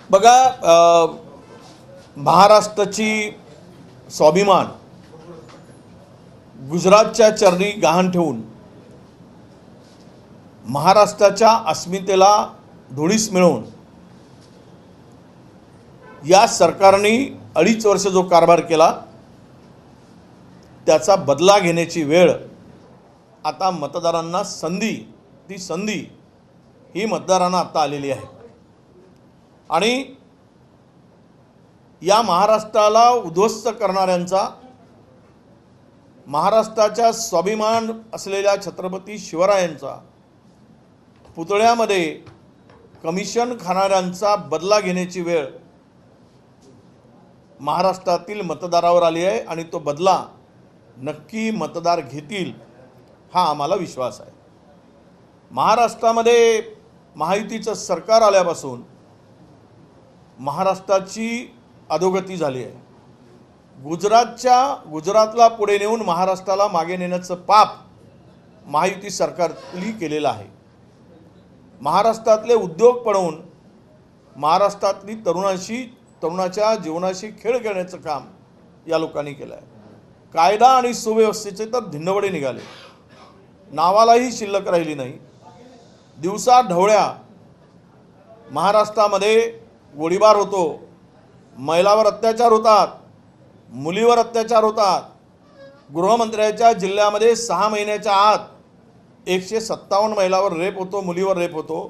बघा, महाराष्ट्राची स्वाभिमान गुजरातच्या चरणी गहाण ठेवून महाराष्ट्राच्या अस्मितेला धुळीस मिळवून या सरकारने 2.5 वर्ष जो कारभार केला त्याचा बदला घेण्याची वेळ आता मतदारांना ती संधी ही मतदारांना आता आलेली आहे। आणि या महाराष्ट्राला उद्ध्वस्त करणाऱ्यांचा, महाराष्ट्राच्या स्वाभिमान असलेल्या छत्रपती शिवरायांचा पुतळ्यामध्ये कमिशन खाणाऱ्यांचा बदला घेण्याची वेळ महाराष्ट्रातील मतदारावर आली आहे आणि तो बदला नक्की मतदार घेतील हा आम्हाला विश्वास आहे। महाराष्ट्रामध्ये महायुतीचं सरकार आल्यापासून महाराष्ट्राची अधोगती झाली आहे। गुजरातला पुढे नेऊन महाराष्ट्राला मागे नेण्याचं पाप महायुती सरकारने केलेलं आहे। महाराष्ट्रातले उद्योग पळवून महाराष्ट्रातली तरुणाच्या जीवनाशी खेळ खेळण्याचं काम या लोकांनी केलं आहे। कायदा आणि सुव्यवस्थेचे तर धिंडवडे निघाले, नावालाही शिल्लक राहिली नाही। दिवसा ढवळ्या महाराष्ट्रामध्ये गोळीबार होतो, महिलावर अत्याचार होतात, मुलीवर अत्याचार होतात। गृहमंत्र्याच्या जिल्ह्यामध्ये 6 महिन्याच्या आत 157 महिलावर रेप होतो, मुलीवर रेप होतो।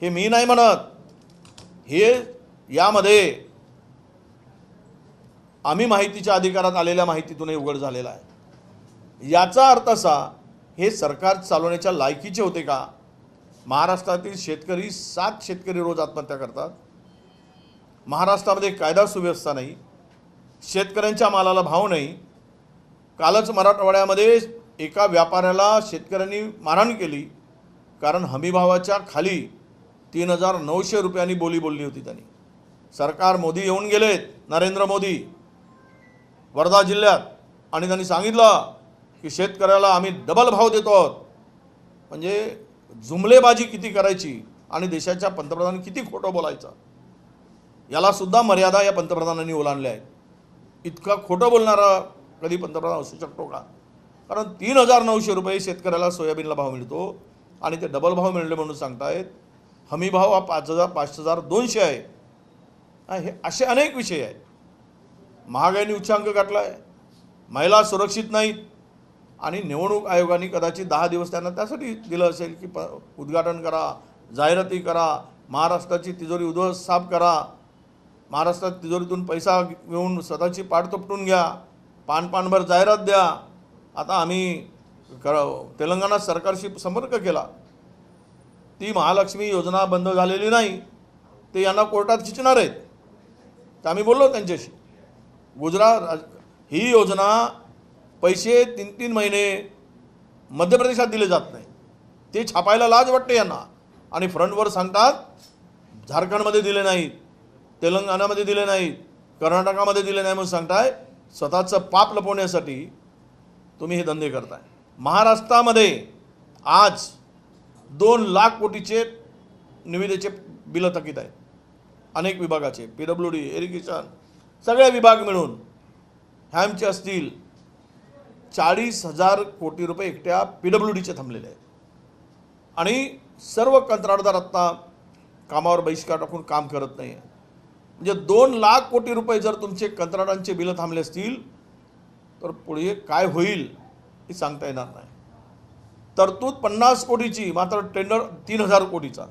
हे मी नाही म्हणत, हे यामध्ये आम्ही माहितीच्या अधिकारात आलेल्या माहितीतूनही उघड झालेला आहे। याचा अर्थ असा, हे सरकार चालवण्याच्या लायकीचे होते का? महाराष्ट्रातील शेतकरी 7 शेतकरी रोज आत्महत्या करतात। महाराष्ट्रामध्ये कायदा सुव्यवस्था नाही, शेतकऱ्यांच्या मालाला भाव नाही। कालच मराठवाड्यामध्ये एका व्यापाऱ्याला शेतकऱ्यांनी मारहाण केली, कारण हमीभावाच्या खाली 3,900 रुपयांनी बोली बोलली होती त्यांनी। सरकार मोदी येऊन गेलेत, नरेंद्र मोदी वर्धा जिल्ह्यात, आणि त्यांनी सांगितलं की शेतकऱ्याला आम्ही डबल भाव देतो आहोत। म्हणजे जुमलेबाजी किती करायची आणि देशाच्या पंतप्रधानांनी किती खोटं बोलायचं, याला सुद्धा मर्यादा या पंतप्रधानांनी ओलांडल्या आहेत। इतका खोटं बोलणारा कधी पंतप्रधान असू शकतो का? कारण 3,900 रुपये शेतकऱ्याला सोयाबीनला भाव मिळतो आणि ते डबल भाव मिळले म्हणून सांगतायत। हमी भाव हा 5,000, 5,200 आहे। हे असे अनेक विषय आहेत। महागाईने उच्चांक गाठला आहे, महिला सुरक्षित नाहीत, आणि निवडणूक आयोगाने कदाचित 10 दिवस त्यांना त्यासाठी दिलं असेल की उद्घाटन करा, जाहिराती करा, महाराष्ट्राची तिजोरी उद्ध्वस्त साफ करा, महाराष्ट्रात तिजोरीतून पैसा घेऊन स्वतःची पाठ तपटून घ्या, पानभर जाहिरात द्या। आता आम्ही तेलंगणा सरकारशी संपर्क केला, ती महालक्ष्मी योजना बंद झालेली नाही, ते यांना कोर्टात खिचणार आहेत। तर आम्ही बोललो त्यांच्याशी, गुजरात ही योजना पैसे 3-3 महिने मध्य प्रदेशात दिले जात नाही, ते छापायला लाज वाटते यांना, आणि फ्रंटवर सांगतात झारखंडमध्ये दिले नाहीत, तेलंगणामध्ये दिले नाहीत, कर्नाटकामध्ये दिले नाही म्हणून सांगताय। स्वतःचं पाप लपवण्यासाठी तुम्ही हे धंदे करताय। महाराष्ट्रामध्ये आज 2 लाख कोटीचे निविदेचे बिलं थकीत आहेत, अनेक विभागाचे, PWD, इरिगेशन, सगळे विभाग मिळून हॅमचे असतील 40,000 कोटी रुपये एकट्या PWDचे थांबलेले आहेत। आणि सर्व कंत्राटदार आत्ता कामावर बहिष्कार टाकून काम करत नाही। म्हणजे 2 लाख कोटी रुपये जर तुमचे कंत्राटांचे बिलं थांबले असतील तर पुढे काय होईल हे सांगता येणार नाही। तरतूद 50 कोटीची, मात्र टेंडर 3,000 कोटीचा।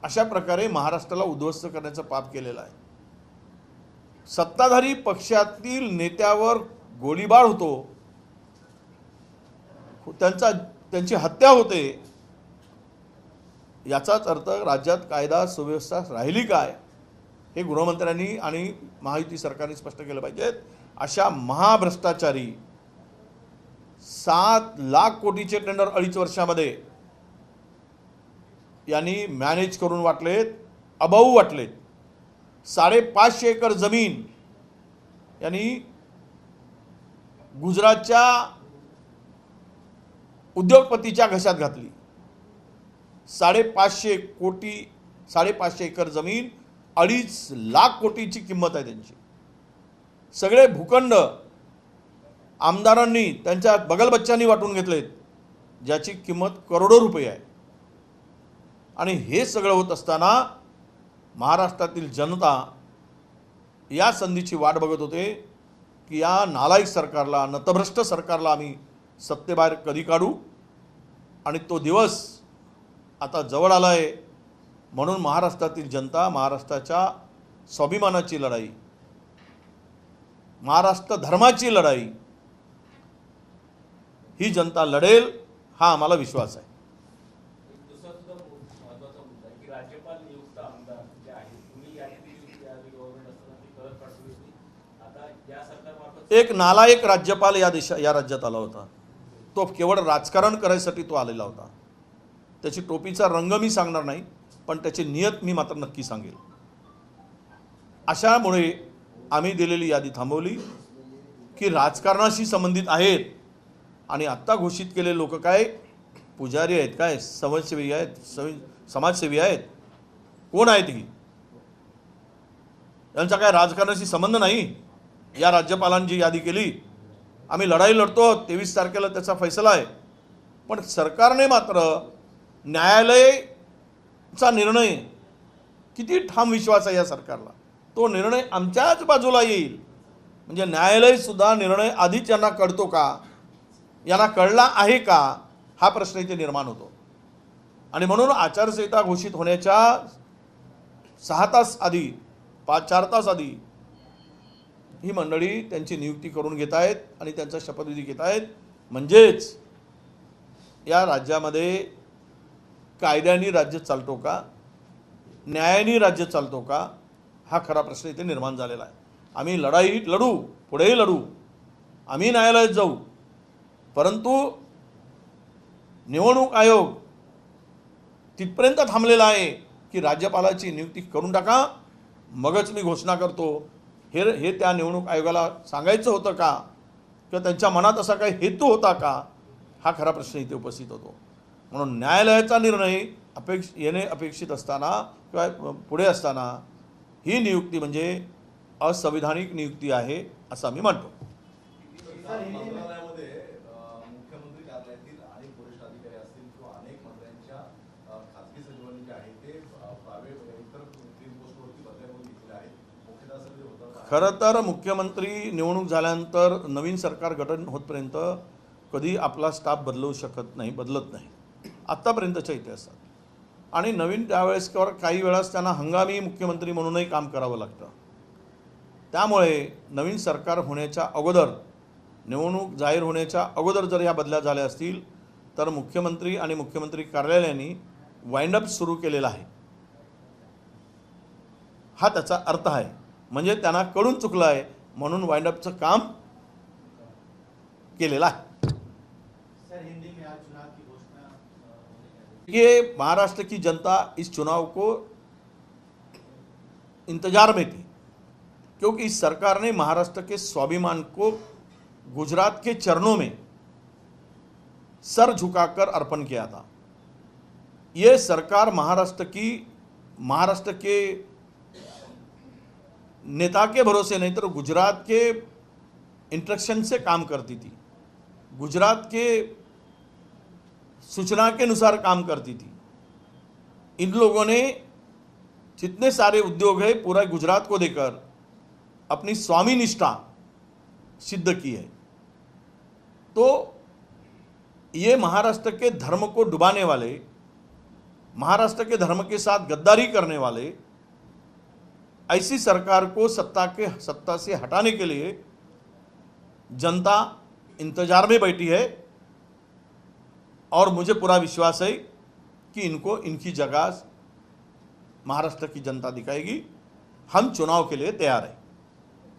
अशा प्रकारे महाराष्ट्राला उद्ध्वस्त करण्याचं पाप केलेलं आहे। सत्ताधारी पक्षातील नेत्यावर गोळीबार होतो, त्यांची हत्या होते, याचाच अर्थ राज्यात कायदा सुव्यवस्था राहिली काय हे गृहमंत्र्यांनी आणि महायुती सरकारने स्पष्ट केलं पाहिजे। अशा महाभ्रष्टाचारी 7 लाख कोटीचे टेंडर 2.5 वर्षामध्ये यांनी मॅनेज करून वाटलेत, अभाऊ वाटलेत। 550 एकर जमीन यांनी गुजरातच्या उद्योगपतीच्या घशात घातली। 550 कोटी 550 एकर जमीन 2.5 लाख कोटीची किंमत आहे त्यांची। सगळे भूखंड आमदारांनी त्यांच्या बगलबच्च्यांनी वाटून घेतलेत, ज्याची किंमत करोडो रुपये आहे। आणि हे सगळं होत असताना महाराष्ट्रातील जनता या संधीची वाट बघत होते की या नालायक सरकारला, नतभ्रष्ट सरकारला आम्ही सत्तेबाहेर कधी काढू। आणि तो दिवस आता जवळ आला आहे। म्हणून महाराष्ट्रातील जनता महाराष्ट्राच्या स्वाभिमानाची लढाई, महाराष्ट्र धर्माची लढाई ही जनता लढेल, हा आम्हाला विश्वास आहे। दुसरा सुद्धा महत्त्वाचा मुद्दा आहे की राज्यपाल नियुक्त आमदार जे आहेत, तुम्ही यादी गव्हर्नमेंट असताना ती परत पाठवली होती। आता या सरकारमार्फत एक नालायक राज्यपाल या राज्यात आला होता। तो केवळ राजकारण करायसाठी तो आलेला होता। त्याची टोपीचा रंग मी सांगणार नाही, पण त्याची नियत मी मात्र नक्की सांगेल। अशामुळे आम्ही दिलेली यादी थांबवली की राजकारणाशी संबंधित आहेत। आणि आत्ता घोषित केलेले लोक काय पुजारी आहेत, काय समाजसेवी आहेत, समाजसेवी आहेत, कोण आहेत ही? यांचा काय राजकारणाशी संबंध नाही। या राज्यपालांची यादी केली, आम्ही लढाई लढतो, 23 तारखेला त्याचा फैसला आहे। पण सरकारने मात्र न्यायालयाचा निर्णय, किती ठाम विश्वास आहे या सरकारला, तो निर्णय आमच्याच बाजूला येईल। म्हणजे न्यायालयसुद्धा निर्णय आधीच यांना कळतो का, यांना कळला आहे का, हा प्रश्न इथे निर्माण होतो। आणि म्हणून आचारसंहिता घोषित होण्याच्या 6 तास आधी, 4 तास आधी ही मंडळी त्यांची नियुक्ती करून घेत आहेत आणि त्यांचा शपथविधी घेत आहेत। म्हणजेच या राज्यामध्ये कायद्याने राज्य चालतो का, न्यायाने राज्य चालतो का, हा खरा प्रश्न इथे निर्माण झालेला आहे। आम्ही लढाई लढू, पुढेही लढू, आम्ही न्यायालयात जाऊ, परंतु निवडणूक आयोग तिथपर्यंत थांबलेला आहे की राज्यपालाची नियुक्ती करून टाका, मगच मी घोषणा करतो। हे त्या निवडणूक आयोगाला सांगायचं होतं का, किंवा त्यांच्या मनात असा काही हेतू होता का, हा खरा प्रश्न इथे उपस्थित होतो। म्हणून न्यायालयाचा निर्णय येणे अपेक्षित असताना किंवा पुढे असताना ही नियुक्ती म्हणजे असंविधानिक नियुक्ती आहे असं आम्ही मानतो। मंत्रालयामध्ये मुख्यमंत्री कार्यालयातील अनेक वरिष्ठ अधिकारी असतील किंवा अनेक मंत्र्यांच्या खासगी सचिवांनी जे आहे ते प्रायव्हेट इतर ग्रीन पोस्टवरती बदल्या करून घेतलेल्या आहेत। मुख्यतः असं जे होतं, खरं तर मुख्यमंत्री निवडणूक झाल्यानंतर नवीन सरकार गठन होतपर्यंत कधी आपला स्टाफ बदलू शकत नाही, बदलत नाही आत्तापर्यंतच्या इतिहासात। आणि नवीन त्यावेळेस काही वेळास त्यांना हंगामी मुख्यमंत्री म्हणूनही काम करावं लागतं। त्यामुळे नवीन सरकार होण्याच्या अगोदर, निवडणूक जाहीर होण्याच्या अगोदर जर या बदल्या झाल्या असतील तर मुख्यमंत्री आणि मुख्यमंत्री कार्यालयाने वाइंडअप सुरू केलेला आहे, हा त्याचा अर्थ आहे। म्हणजे त्यांना कळून चुकलं आहे म्हणून वाइंडअपचं काम केलेलं आहे। ये महाराष्ट्र की जनता इस चुनाव को इंतजार में थी, क्योंकि इस सरकार ने महाराष्ट्र के स्वाभिमान को गुजरात के चरणों में सर झुकाकर अर्पण किया था। ये सरकार महाराष्ट्र के नेता के भरोसे नहीं तो गुजरात के इंस्ट्रक्शन से काम करती थी, गुजरात के सूचना के अनुसार काम करती थी। इन लोगों ने जितने सारे उद्योग है पूरा गुजरात को देकर अपनी स्वामी निष्ठा सिद्ध की है। तो ये महाराष्ट्र के धर्म को डुबाने वाले, महाराष्ट्र के धर्म के साथ गद्दारी करने वाले ऐसी सरकार को सत्ता से हटाने के लिए जनता इंतजार में बैठी है। और मुझे पूरा विश्वास है कि इनको इनकी जगह महाराष्ट्र की जनता दिखाएगी। हम चुनाव के लिए तैयार हैं।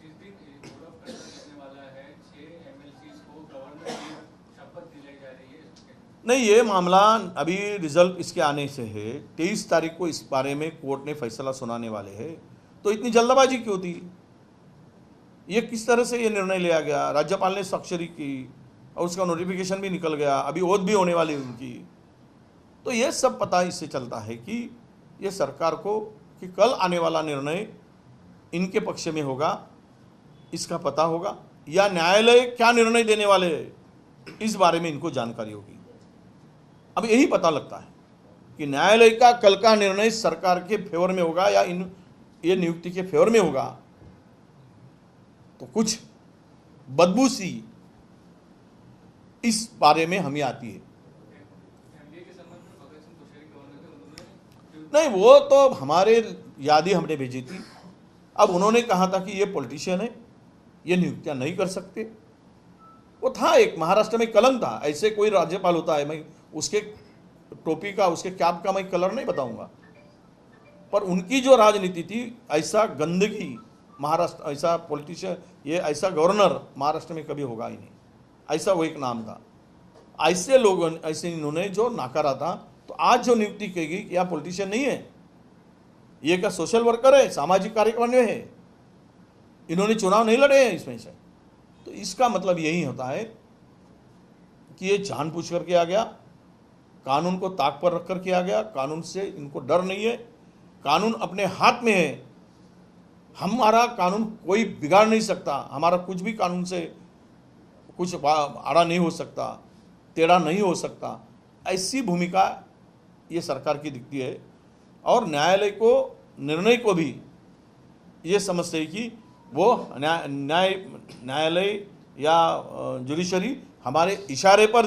जिस दिन बोर्ड ऑफ कंट्रोल लेने वाला है, 6 एमएलसीज को गवर्नर की शपथ दिलाई जा रही है। नहीं, ये मामला अभी रिजल्ट इसके आने से है। 23 तारीख को इस बारे में कोर्ट ने फैसला सुनाने वाले हैं, तो इतनी जल्दबाजी क्यों थी? ये किस तरह से ये निर्णय लिया गया? राज्यपाल ने स्वाक्षरी की, और उसका नोटिफिकेशन भी निकल गया, अभी ओथ भी होने वाली है उनकी। तो ये सब पता इससे चलता है कि ये सरकार को कि कल आने वाला निर्णय इनके पक्ष में होगा, इसका पता होगा, या न्यायालय क्या निर्णय देने वाले हैं इस बारे में इनको जानकारी होगी। अब यही पता लगता है कि न्यायालय का कल का निर्णय सरकार के फेवर में होगा या ये नियुक्ति के फेवर में होगा। तो कुछ बदबू सी इस बारे में हमें आती है। नहीं, वो तो हमारे यादी हमने भेजी थी। अब उन्होंने कहा था कि ये पॉलिटिशियन है, ये नियुक्तियां नहीं कर सकते। वो था एक महाराष्ट्र में कलंक था, ऐसे कोई राज्यपाल होता है, मैं उसके टोपी का उसके कैप का मैं कलर नहीं बताऊंगा, पर उनकी जो राजनीति थी, ऐसा गंदगी महाराष्ट्र, ऐसा पॉलिटिशियन, ये ऐसा गवर्नर महाराष्ट्र में कभी होगा ही नहीं, ऐसा वो एक नाम था। ऐसे लोगों ऐसे इन्होंने जो नाकारा था। तो आज जो नियुक्ति की गई, यह पॉलिटिशियन नहीं है, ये क्या सोशल वर्कर है, सामाजिक कार्यक्रम में है, इन्होंने चुनाव नहीं लड़े हैं इसमें से। तो इसका मतलब यही होता है कि ये जानबूझ कर किया गया, कानून को ताक पर रखकर किया गया, कानून से इनको डर नहीं है, कानून अपने हाथ में है। हमारा कानून कोई बिगाड़ नहीं सकता, हमारा कुछ भी कानून से कुछ आड़ा नहीं हो सकता, टेढ़ा नहीं हो सकता, ऐसी भूमिका ये सरकार की दिखती है। और न्यायालय को निर्णय को भी ये समझते हैं कि वो न्यायालय या जुडिशरी हमारे इशारे पर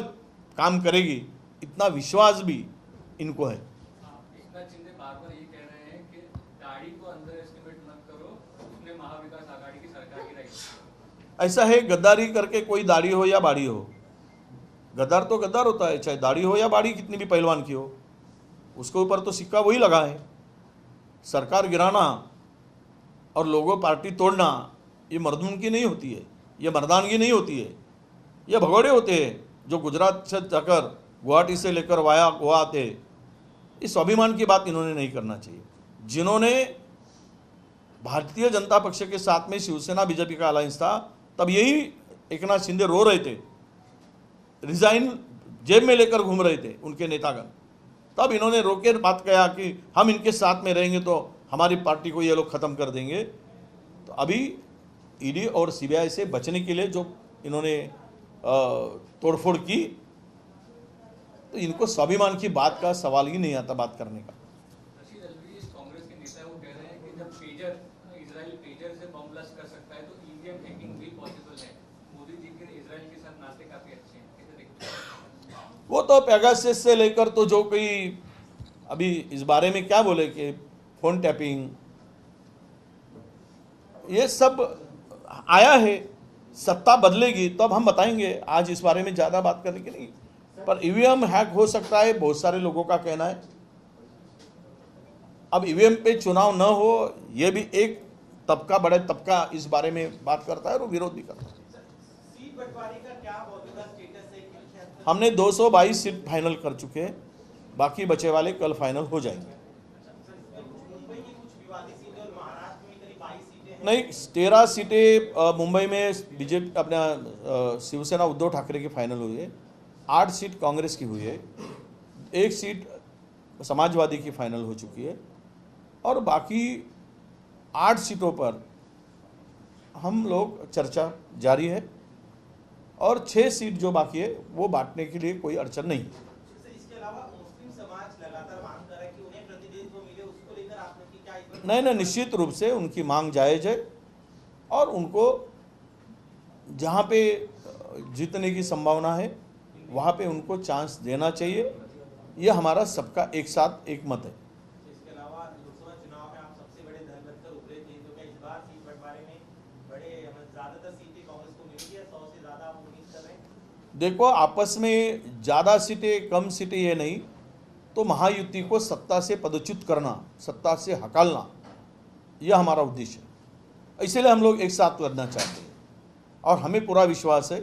काम करेगी, इतना विश्वास भी इनको है। एकनाथ शिंदे बार-बार ये कह रहे हैं कि दाढ़ी को अंडर एस्टिमेट मत करो, उसने महाविकास आघाड़ी की सरकार गिराई। ऐसा है, गद्दारी करके कोई दाढ़ी हो या बाड़ी हो, गद्दार तो गद्दार होता है, चाहे दाढ़ी हो या बाड़ी कितनी भी पहलवान की हो, उसके ऊपर तो सिक्का वही लगा है। सरकार गिराना और लोगों पार्टी तोड़ना ये मर्दून की नहीं होती है, ये मर्दानगी नहीं होती है, ये भगोड़े होते हैं जो गुजरात से जाकर गुवाहाटी से लेकर वाया गोवा आते। इस स्वाभिमान की बात इन्होंने नहीं करना चाहिए। जिन्होंने भारतीय जनता पक्ष के साथ में शिवसेना बीजेपी का अलायंस था, तब यही एकनाथ शिंदे रो रहे थे, रिजाइन जेब में लेकर घूम रहे थे उनके नेतागण। तब इन्होंने रोके बात कहा कि हम इनके साथ में रहेंगे तो हमारी पार्टी को ये लोग खत्म कर देंगे। तो अभी ईडी और सीबीआई से बचने के लिए जो इन्होंने तोड़फोड़ की, तो इनको स्वाभिमान की बात का सवाल ही नहीं आता बात करने का। रशीद अल्वी कांग्रेस के नेता वो कह रहे हैं कि जब पेजर इजराइल पेजर से बम ब्लास्ट कर सकता है तो ईवीएम हैकिंग भी पॉसिबल है। मोदी जी के इजराइल के साथ नाते काफी अच्छे हैं, कैसे देखते हैं? वो तो पेगासस से लेकर तो जो कोई अभी इस बारे में क्या बोले कि फोन टैपिंग, ये सब आया है। सत्ता बदलेगी तो अब हम बताएंगे, आज इस बारे में ज़्यादा बात करने की नहीं। पर ईवीएम हैक हो सकता है, बहुत सारे लोगों का कहना है। अब ईवीएम पे चुनाव न हो, ये भी एक तबका, बड़ा तबका इस बारे में बात करता है और विरोध भी करता है। सीट बंटवारे का क्या मौजूदा स्टेटस है? हमने 222 सीट फाइनल कर चुके हैं, बाकी बचे वाले कल फाइनल हो जाएंगे। मुंबई की कुछ विवादित सीटें और महाराष्ट्र में करीब 22 सीटें हैं। नहीं, 13 सीटें मुंबई में बीजेपी अपना शिवसेना उद्धव ठाकरे की फाइनल हुई है, 8 सीट कांग्रेस की हुई है, 1 सीट समाजवादी की फाइनल हो चुकी है, और बाकी 8 सीटों पर हम लोग चर्चा जारी है, और 6 सीट जो बाकी है वो बांटने के लिए कोई अड़चन नहीं। इसके अलावा मुस्लिम समाज लगातार मांग कर रहा है कि उन्हें प्रतिनिधित्व मिले, उसको लेकर आपने क्या इस पर? नहीं, निश्चित रूप से उनकी मांग जायज़ है, और उनको जहाँ पे जीतने की संभावना है वहाँ पे उनको चांस देना चाहिए। ये हमारा सबका एक साथ एक मत है। इसके अलावा लोकसभा चुनाव में आप सबसे बड़े दल बनकर उभरे थे, तो क्या इस बार सीट बंटवारे में ज्यादातर सीटें कांग्रेस को मिलेगी या 100 से ज्यादा आप उम्मीद कर रहे हैं? देखो, आपस में ज़्यादा सीटें कम सीटें ये नहीं, तो महायुति को सत्ता से पदच्युत करना, सत्ता से हकालना, यह हमारा उद्देश्य है। इसलिए हम लोग एक साथ लड़ना चाहते हैं, और हमें पूरा विश्वास है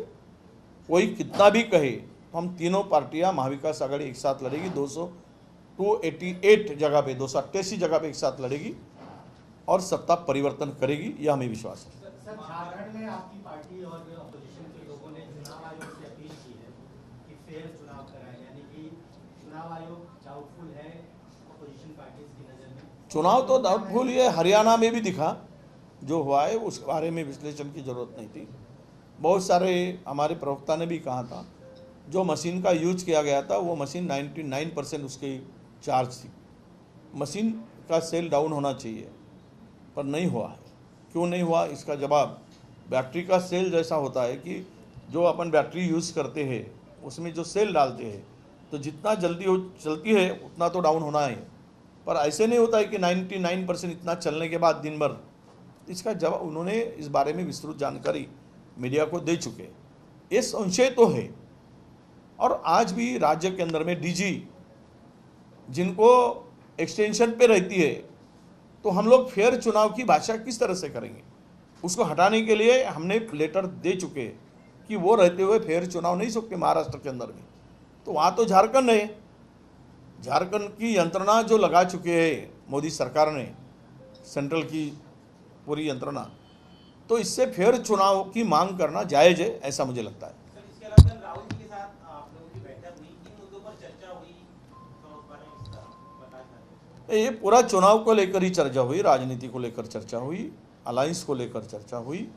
कोई कितना भी कहे, हम तीनों पार्टियां महाविकास आघाड़ी एक साथ लड़ेगी। 288 जगह पे, 288 जगह पे एक साथ लड़ेगी और सत्ता परिवर्तन करेगी, यह हमें विश्वास है। सर, झारखंड में आपकी पार्टी और अपोजिशन के लोगों ने चुनाव आयोग से अपील डाउटफुल है अपोजिशन पार्टीज की नज़र में? चुनाव तो डाउटफुल ये हरियाणा में भी दिखा, जो हुआ है उस बारे में विश्लेषण की जरूरत नहीं थी। बहुत सारे हमारे प्रवक्ता ने भी कहा था, जो मशीन का यूज किया गया था वो मशीन 99% उसकी चार्ज थी। मशीन का सेल डाउन होना चाहिए, पर नहीं हुआ है। क्यों नहीं हुआ, इसका जवाब बैटरी का सेल जैसा होता है कि जो अपन बैटरी यूज़ करते हैं उसमें जो सेल डालते हैं, तो जितना जल्दी हो चलती है उतना तो डाउन होना है, पर ऐसे नहीं होता है कि 99% इतना चलने के बाद दिन भर। इसका जवाब उन्होंने इस बारे में विस्तृत जानकारी मीडिया को दे चुके। ये संशय तो है। और आज भी राज्य के अंदर में डीजी जिनको एक्सटेंशन पे रहती है, तो हम लोग फेयर चुनाव की भाषा किस तरह से करेंगे? उसको हटाने के लिए हमने लेटर दे चुके कि वो रहते हुए फेयर चुनाव नहीं सकते महाराष्ट्र के अंदर में। तो वहाँ तो झारखंड है, झारखंड की यंत्रणा जो लगा चुके हैं मोदी सरकार ने, सेंट्रल की पूरी यंत्रणा, तो इससे फेयर चुनाव की मांग करना जायज़ है, ऐसा मुझे लगता है। सर, इसके अलावा कल राहुल जी के साथ आप लोगों की बैठक हुई, किन मुद्दों पर चर्चा हुई, तो उस बारे में इसका बताया जाए। ये पूरा चुनाव को लेकर ही चर्चा हुई, राजनीति को लेकर चर्चा हुई, अलायंस को लेकर चर्चा हुई,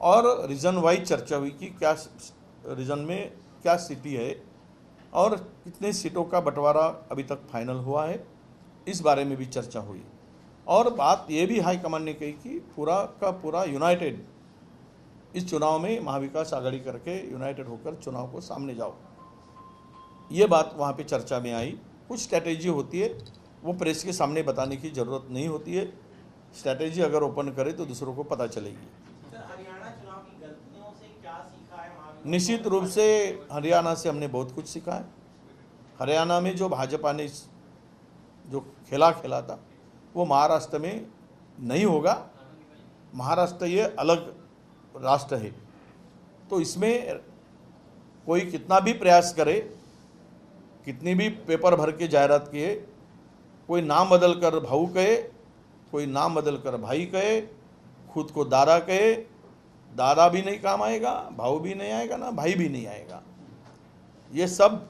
और रीजन वाइज चर्चा हुई कि क्या रीजन में क्या स्थिति है और कितने सीटों का बंटवारा अभी तक फाइनल हुआ है, इस बारे में भी चर्चा हुई। और बात ये भी हाईकमान ने कही कि पूरा का पूरा यूनाइटेड इस चुनाव में महाविकास आघाड़ी करके यूनाइटेड होकर चुनाव को सामने जाओ, ये बात वहाँ पे चर्चा में आई। कुछ स्ट्रैटेजी होती है, वो प्रेस के सामने बताने की ज़रूरत नहीं होती है। स्ट्रैटेजी अगर ओपन करे तो दूसरों को पता चलेगी। सर, हरियाणा चुनाव की गलतियों से क्या सीखा है महाविकास? निश्चित रूप से हरियाणा से हमने बहुत कुछ सीखा है। हरियाणा में जो भाजपा ने जो खेला था वो महाराष्ट्र में नहीं होगा। महाराष्ट्र ये अलग राष्ट्र है, तो इसमें कोई कितना भी प्रयास करे, कितनी भी पेपर भर के जाहिरात किए, कोई नाम बदल कर भाऊ कहे, कोई नाम बदल कर भाई कहे, खुद को दादा कहे, दादा भी नहीं काम आएगा, भाऊ भी नहीं आएगा, ना भाई भी नहीं आएगा। ये सब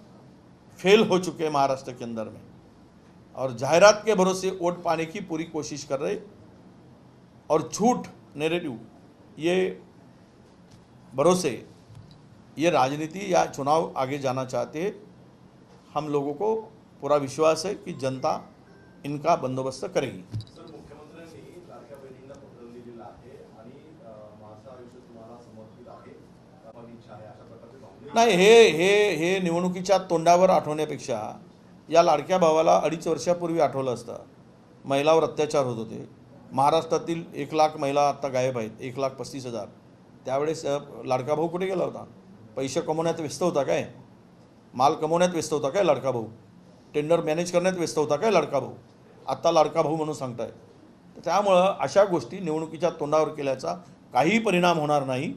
फेल हो चुके हैं महाराष्ट्र के अंदर में, और जाहिरात के भरोसे वोट पाने की पूरी कोशिश कर रहे, और झूठ नैरेटिव ये भरोसे ये राजनीति या चुनाव आगे जाना चाहते हैं। हम लोगों को पूरा विश्वास है कि जनता इनका बंदोबस्त करेगी। सर, मुख्यमंत्र्यांनी लाडक्या बहिणींना पत्र लिहिलेलं आहे आणि माझं आयुष्य तुम्हाला समर्पित आहे, पण इच्छा आहे, अशा प्रकारचे भावना नाही, हे निवडणुकीच्या तोंडावर आठवण्यापेक्षा या लाडक्या भावाला 2.5 वर्षापूर्वी आठवलं असतं। महिलावर अत्याचार होत होते महाराष्ट्रातील, 1 लाख महिला आता गायब आहेत, 1,35,000। त्यावेळेस लाडका भाऊ कुठे गेला होता? पैसे कमवण्यात व्यस्त होता काय? माल कमवण्यात व्यस्त होता काय लाडका भाऊ? टेंडर मॅनेज करण्यात व्यस्त होता काय लाडका भाऊ? आत्ता लाडका भाऊ म्हणून सांगताय। तर त्यामुळं अशा गोष्टी निवडणुकीच्या तोंडावर केल्याचा काही परिणाम होणार नाही,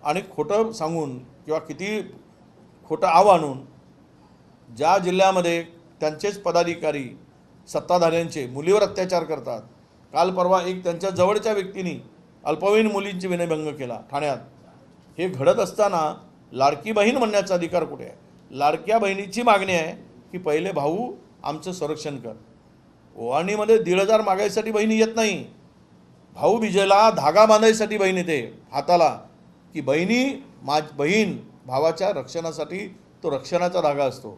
आणि खोटं सांगून किंवा किती खोटं आव आणून ज्या जिल्ह्यामध्ये त्यांचेच पदाधिकारी सत्ताधाऱ्यांचे मुलीवर अत्याचार करतात, काल परवा एक त्यांच्या जवळच्या व्यक्तीने अल्पवयीन मुलींची विनयभंग केला ठाण्यात, हे घडत असताना लाडकी बहीण म्हणण्याचा अधिकार कुठे आहे? लाडक्या बहिणीची मागणी आहे की पहिले भाऊ आमचं संरक्षण कर। ओवाळणीमध्ये 1,500 मागायसाठी बहिणी येत नाही, भाऊ बिजेला धागा बांधायसाठी बहीण येते हाताला, की बहीण भावाच्या रक्षणासाठी तो रक्षणाचा धागा असतो।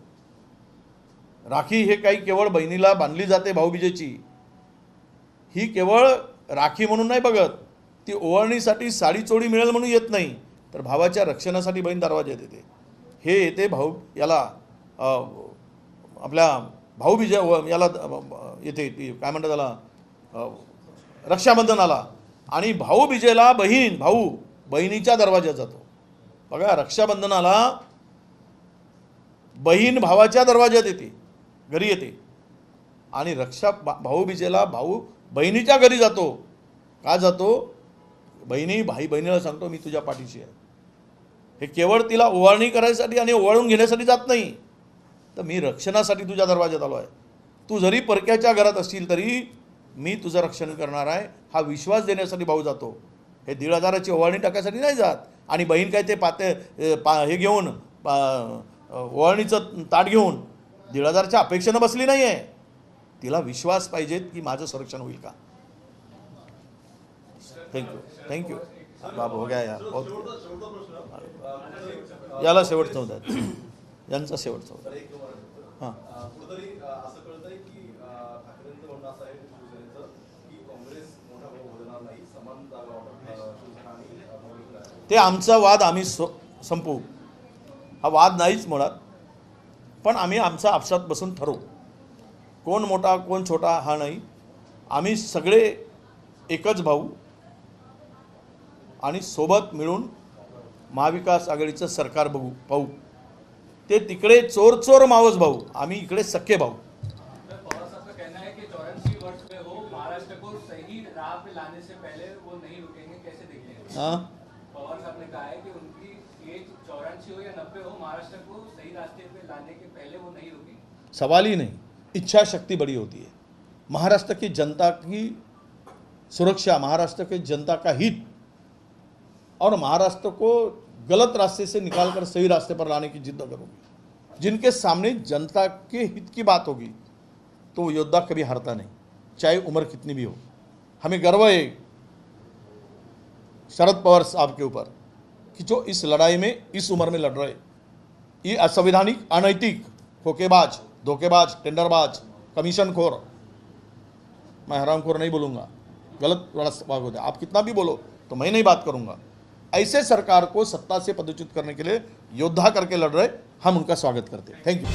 राखी हे काही केवळ बहिणीला बांधली जाते भाऊबीजेची, ही केवळ राखी म्हणून नाही बघत, ती ओवाळणीसाठी साडी चोळी मिळेल म्हणून येत नाही, तर भावाच्या रक्षणासाठी बहीण दरवाज्यात येते। हे येते भाऊ याला आपल्या भाऊबीजे याला येते, काय म्हणतात त्याला, रक्षाबंधनाला, आणि भाऊबीजेला भाऊ बहिणीच्या दरवाज्यात जातो। बघा, रक्षाबंधनाला बहीण भावाच्या दरवाज्यात येते, घरी येते, आणि भाऊबीजेला भाऊ बहिणीच्या घरी जातो। का जातो? भाई बहिणीला सांगतो मी तुझ्या पाठीशी आहे। हे केवळ तिला ओवाळणी करायसाठी आणि ओवाळून घेण्यासाठी जात नाही, तर मी रक्षणासाठी तुझ्या दरवाज्यात आलो आहे, तू जरी परक्याच्या घरात असशील तरी मी तुझं रक्षण करणार आहे, हा विश्वास देण्यासाठी भाऊ जातो। हे 1,500ची ओवाळणी टाकायसाठी नाही जात, आणि बहीण काय ते हे घेऊन ओवाळणीचं ताट घेऊन 1,500च्या अपेक्षेनं बसली नाही आहे. तिला विश्वास पाहिजेत की माझं संरक्षण होईल का. थँक्यू बाबा हो गया यार बहुत. शेवटचा प्रश्न याला शेवटचं होतं यांचा शेवटचा होता. एक हां कुठेतरी असं कळतंय की ठाकरेंचं म्हणणं असं आहे शिवसेनेचं की काँग्रेस मोठा भाऊ होणार नाही, समान जागा वाटप शिवसेना आणि काँग्रेसला आहे. ते आमचा वाद आम्ही संपवू. हा वाद नाहीच मुळात, पण आम्ही आमचा आपसात बसून ठरवू. कोण मोठा कोण छोटा हा नाही. आम्ही सगळे एकच भाऊ आणि सोबत मिळून महाविकास आघाडीचं सरकार पाहू. ते तिकडे चोर चोर मावस भाऊ, आम्ही इकडे सख्खे भाऊ. सर, पवार साहब का कहना है कि 84 वर्ष में हो महाराष्ट्र को सही राह पे लाने से पहले वो नहीं रुकेंगे, कैसे देखेंगे? हाँ पवार साहब ने कहा है कि उनकी एज 84 हो या 90 हो, महाराष्ट्र को सही रास्ते पे लाने के पहले वो नहीं रुकेंगे. सवाल ही नहीं, इच्छा शक्ति बड़ी होती है. महाराष्ट्र की जनता की सुरक्षा, महाराष्ट्र की जनता का हित और महाराष्ट्र को गलत रास्ते से निकालकर सही रास्ते पर लाने की जिद्द करूँगी. जिनके सामने जनता के हित की बात होगी तो वो योद्धा कभी हारता नहीं, चाहे उम्र कितनी भी हो. हमें गर्व है शरद पवार साहब के ऊपर कि जो इस लड़ाई में इस उम्र में लड़ रहे. ये असंवैधानिक, अनैतिक, धोखेबाज, टेंडरबाज, कमीशनखोर, मैं हरामखोर नहीं बोलूँगा, गलत बात होता है. आप कितना भी बोलो तो मैं नहीं बात करूँगा. ऐसे सरकार को सत्ता से पदच्युत करने के लिए योद्धा करके लड़ रहे, हम उनका स्वागत करते हैं. Thank you.